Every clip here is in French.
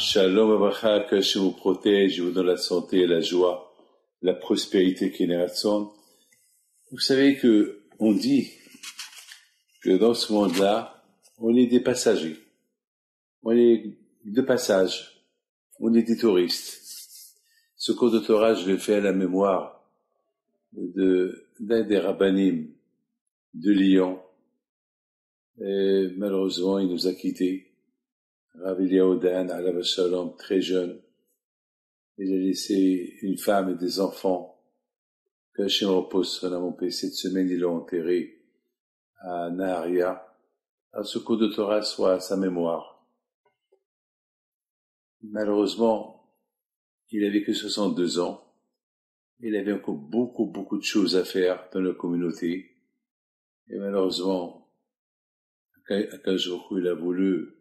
Shalom Abracha, que Hachem vous protège, vous donne la santé, la joie, la prospérité qui est Nératson. Vous savez que on dit que dans ce monde-là, on est des passagers, on est de passage, on est des touristes. Ce cours de Torah, je l'ai fait à la mémoire d'un des rabbanim de Lyon. Et malheureusement, il nous a quittés. Rav Eliyahu Dan, alav shalom, très jeune. Il a laissé une femme et des enfants. Que Hachem repose son âme en paix. Cette semaine, ils l'ont enterré à Naharia. À ce cours de Torah soit à sa mémoire. Malheureusement, il avait que 62 ans. Il avait encore beaucoup de choses à faire dans la communauté. Et malheureusement, Akadosh Baruch Hu, il a voulu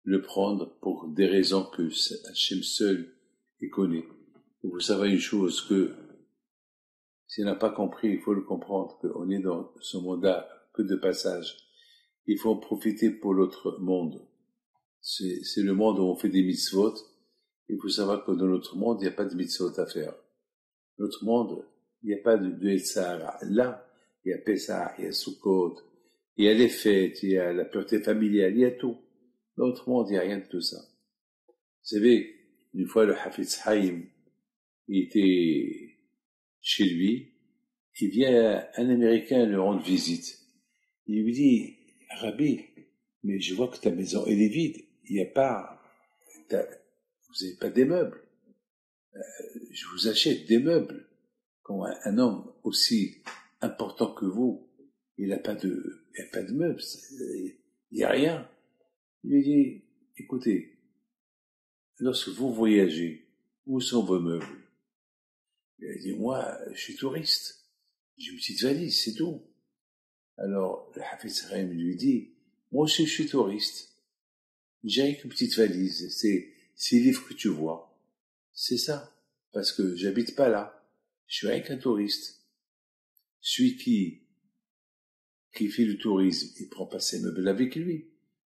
le prendre pour des raisons que Hachem seul y connaît. Et vous savez une chose, que s'il n'a pas compris, il faut le comprendre, qu'on est dans ce monde-là que de passage. Il faut en profiter pour l'autre monde. C'est le monde où on fait des mitzvot. Il faut savoir que dans notre monde, il n'y a pas de mitzvot à faire. Dans notre monde, il n'y a pas de Sahara. Là, il y a Pessah, il y a Sukkot, il y a les fêtes, il y a la pureté familiale, il y a tout. Dans notre monde, il n'y a rien de tout ça. Vous savez, une fois le Hafetz Haïm, il était chez lui, il vient un Américain lui rendre visite. Il lui dit, Rabbi, mais je vois que ta maison, elle est vide. Il n'y a pas, vous n'avez pas des meubles. Je vous achète des meubles. Quand un homme aussi important que vous, il n'y a pas de meubles. Il n'y a rien. Il lui dit, écoutez, lorsque vous voyagez, où sont vos meubles? Il a dit, moi, je suis touriste. J'ai une petite valise, c'est tout. Alors, le Hafetz Haïm lui dit, moi aussi, je suis touriste. J'ai avec une petite valise. C'est ces livres que tu vois. C'est ça. Parce que j'habite pas là. Je suis avec un touriste. Celui qui fait le tourisme, il prend pas ses meubles avec lui.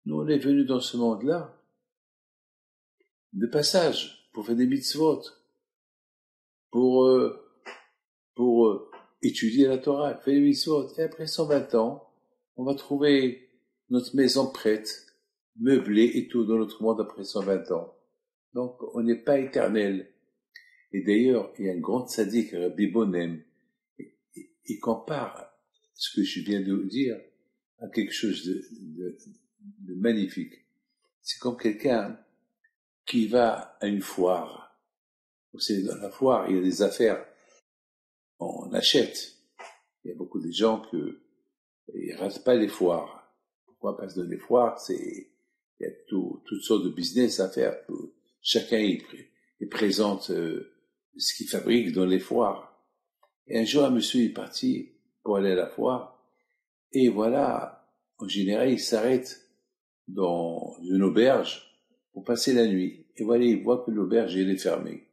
Nous, on est venus dans ce monde-là de passage, pour faire des mitzvot, pour étudier la Torah, faire des mitzvot. Et après 120 ans, on va trouver notre maison prête, meublée et tout dans notre monde après 120 ans. Donc, on n'est pas éternel. Et d'ailleurs, il y a un grand tzaddik, Rabbi Bonem, il compare ce que je viens de vous dire à quelque chose de magnifique. C'est comme quelqu'un qui va à une foire. Vous savez, dans la foire, il y a des affaires. On achète. Il y a beaucoup de gens ils ratent pas les foires. Pourquoi? Parce que dans les foires, il y a toutes sortes de business à faire. Chacun il présente ce qu'il fabrique dans les foires. Et un jour, un monsieur est parti pour aller à la foire. Et voilà, en général, il s'arrête dans une auberge pour passer la nuit. Et voilà, il voit que l'auberge, elle est fermée.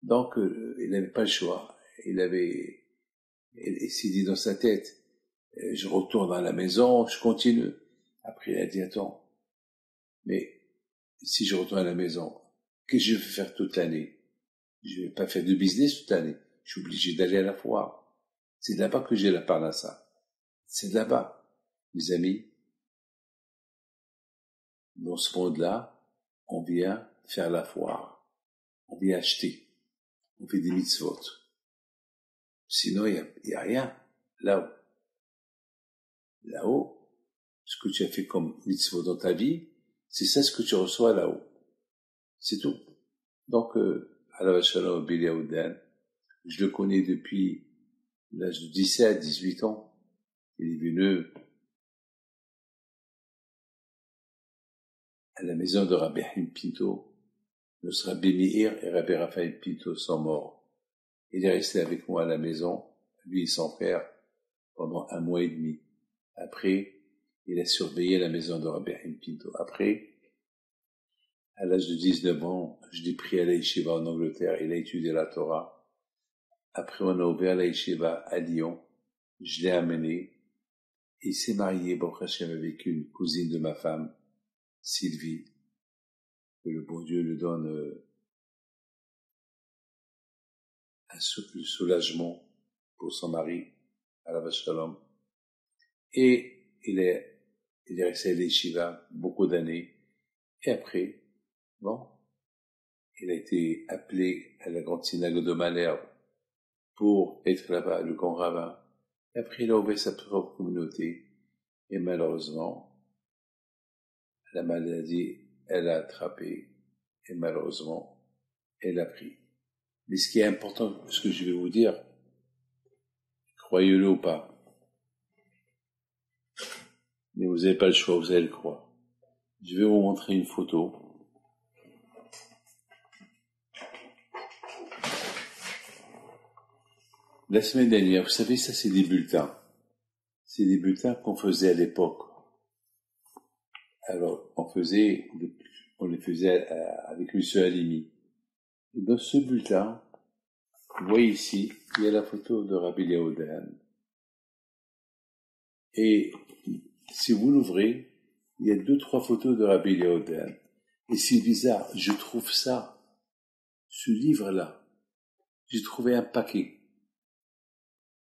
Donc, il n'avait pas le choix. Il s'est dit dans sa tête, je retourne à la maison, je continue. Après, il a dit, attends, mais si je retourne à la maison, qu'est-ce que je vais faire toute l'année? Je vais pas faire de business toute l'année. Je suis obligé d'aller à la foire. C'est de là-bas que j'ai la parnassa. C'est de là-bas. Mes amis, dans ce monde-là, on vient faire la foire. On vient acheter. On fait des mitzvot. Sinon, il y a rien là-haut. Là-haut, ce que tu as fait comme mitzvot dans ta vie, c'est ça ce que tu reçois là-haut. C'est tout. Donc, alav shalom Rav Eliyahu Dan, je le connais depuis l'âge de 17 à 18 ans. Il est venu à la maison de Rabbi Haim Pinto. Notre Rabbi Meir et Rabbi Raphaël Pinto sont morts. Il est resté avec moi à la maison, lui et son frère, pendant 1 mois et demi. Après, il a surveillé la maison de Rabbi Haim Pinto. Après, à l'âge de 19 ans, je l'ai pris à la yeshiva en Angleterre. Il a étudié la Torah. Après, on a ouvert la yeshiva à Lyon. Je l'ai amené. Il s'est marié, Baruch Hashem, avec une cousine de ma femme, Sylvie. que le bon Dieu lui donne le soulagement pour son mari, Alav Shalom. Et il est resté à l'Yeshiva beaucoup d'années. Et après, il a été appelé à la grande synagogue de Malherbe pour être là-bas, le grand rabbin. Et après, il a ouvert sa propre communauté. Et malheureusement, la maladie, elle a attrapé. Et malheureusement, elle a pris. Mais ce qui est important, ce que je vais vous dire, croyez-le ou pas, mais vous n'avez pas le choix, vous allez le croire. Je vais vous montrer une photo. La semaine dernière, vous savez, ça c'est des bulletins. C'est des bulletins qu'on faisait à l'époque. Alors, on les faisait avec M. Halimi. Et dans ce bulletin, vous voyez ici, il y a la photo de Rabbi Yehuda. Et si vous l'ouvrez, il y a 2-3 photos de Rabbi Yehuda. Et c'est bizarre, je trouve ça, ce livre-là, j'ai trouvé un paquet.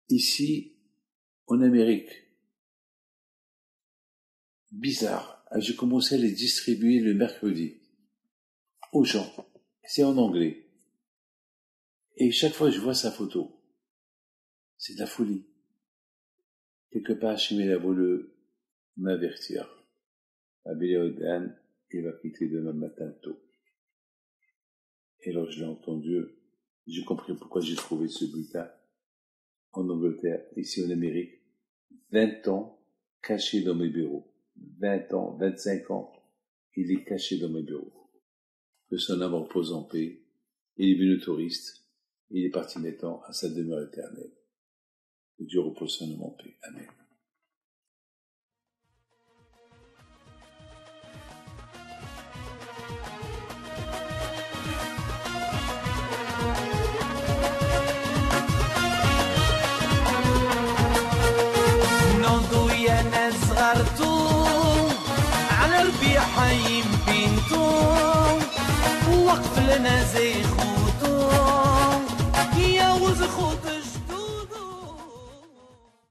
Ici, en Amérique. Bizarre. J'ai commencé à les distribuer le mercredi aux gens. C'est en anglais. Et chaque fois, je vois sa photo. C'est de la folie. Quelque part, Hachem a voulu m'avertir. Rabbi Yehuda, il va quitter demain matin tôt. Et alors, je l'ai entendu. J'ai compris pourquoi j'ai trouvé ce bulletin en Angleterre, ici en Amérique. 20 ans caché dans mes bureaux. 20 ans, 25 ans, il est caché dans mes bureaux. Que son âme repose en paix. Il est venu touriste. Il est parti maintenant à sa demeure éternelle. Que Dieu repose son âme en paix. Amen. حيم بنتو وقف لنا زي خوتو يا وز خوتو